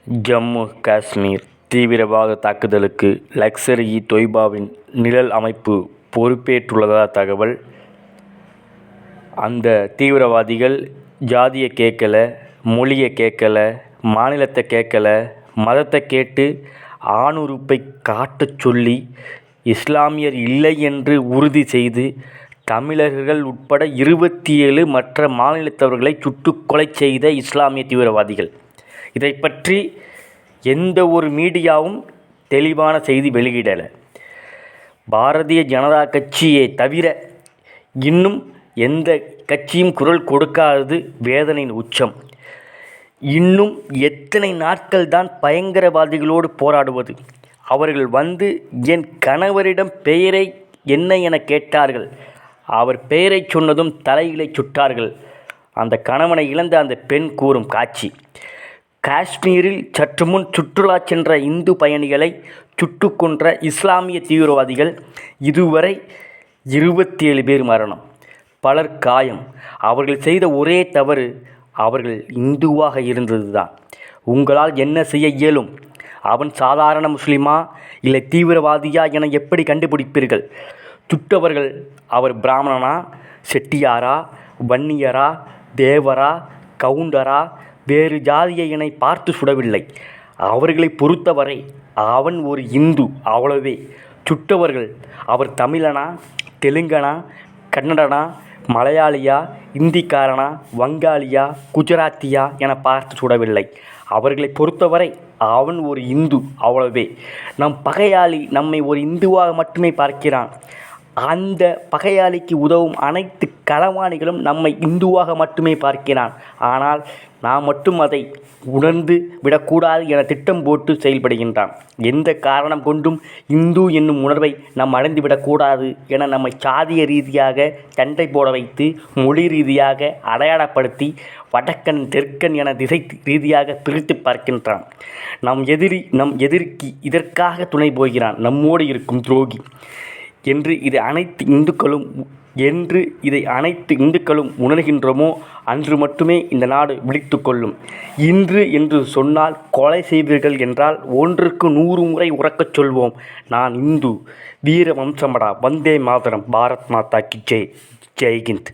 ஜம்மு காஷ்மீர் தீவிரவாத தாக்குதலுக்கு லஷ்கர்-இ-தொய்பாவின் நிழல் அமைப்பு பொறுப்பேற்றுள்ளதாக தகவல். அந்த தீவிரவாதிகள் ஜாதியை கேட்கல, மொழியை கேட்கல, மாநிலத்தை கேட்கல, மதத்தை கேட்டு ஆணுறுப்பை காட்டச் சொல்லி இஸ்லாமியர் இல்லை என்று உறுதி செய்து தமிழர்கள் உட்பட 27 மற்ற மாநிலத்தவர்களை சுட்டுக் கொலை செய்த இஸ்லாமிய தீவிரவாதிகள். இதைப் பற்றி எந்த ஒரு மீடியாவும் தெளிவான செய்தி வெளியிடலை. பாரதிய ஜனதா கட்சியை தவிர இன்னும் எந்த கட்சியும் குரல் கொடுக்காதது வேதனையின் உச்சம். இன்னும் எத்தனை நாட்கள் தான் பயங்கரவாதிகளோடு போராடுவது? அவர்கள் வந்து என் கணவரிடம் பெயரை என்ன என கேட்டார்கள். அவர் பெயரை சொன்னதும் தலையிலே சுட்டார்கள். அந்த கணவனை இழந்த அந்த பெண் கூறும் காட்சி. காஷ்மீரில் சற்று முன் சுற்றுலா சென்ற இந்து பயணிகளை சுட்டுக் கொன்ற இஸ்லாமிய தீவிரவாதிகள். இதுவரை 27 பேர் மரணம், பலர் காயம். அவர்கள் செய்த ஒரே தவறு, அவர்கள் இந்துவாக இருந்தது தான். உங்களால் என்ன செய்ய இயலும்? அவன் சாதாரண முஸ்லிமா இல்லை தீவிரவாதியா என எப்படி கண்டுபிடிப்பீர்கள்? சுட்டவர்கள் அவர் பிராமணனா, செட்டியாரா, வன்னியரா, தேவரா, கவுண்டரா, வேறு ஜாதியினை பார்த்து சுடவில்லை. அவர்களை பொறுத்தவரை அவன் ஒரு இந்து, அவ்வளவே. சுட்டவர்கள் அவர் தமிழனா, தெலுங்கனா, கன்னடனா, மலையாளியா, இந்திக்காரனா, வங்காளியா, குஜராத்தியா என பார்த்து சுடவில்லை. அவர்களை பொறுத்தவரை அவன் ஒரு இந்து, அவ்வளவே. நம் பகையாளி நம்மை ஒரு இந்துவாக மட்டுமே பார்க்கிறான். அந்த பகையாளிக்கு உதவும் அனைத்து களவாணிகளும் நம்மை இந்துவாக மட்டுமே பார்க்கிறான். ஆனால் நாம் மட்டும் அதை உணர்ந்து விடக்கூடாது என திட்டம் போட்டு செயல்படுகின்றான். எந்த காரணம் கொண்டும் இந்து என்னும் உணர்வை நாம் அடைந்துவிடக்கூடாது என நம்மை சாதிய ரீதியாக சண்டை போட வைத்து, மொழி ரீதியாக அடையாளப்படுத்தி, வடக்கன் தெற்கன் என திசை ரீதியாக பிரித்து பார்க்கின்றான். நம் எதிரிக்கு இதற்காக துணை போகிறான். நம்மோடு இருக்கும் துரோகி என்று இதை அனைத்து இந்துக்களும் உணர்கின்றோமோ அன்று மட்டுமே இந்த நாடு விழித்து கொள்ளும். இன்று என்று சொன்னால் கொலை செய்வீர்கள் என்றால் 1க்கு 100 முறை உறக்கச் சொல்வோம். நான் இந்து, வீர வம்சமடா, வந்தே மாதரம், பாரத் மாதா கி ஜெய், ஜெய்ஹிந்த்.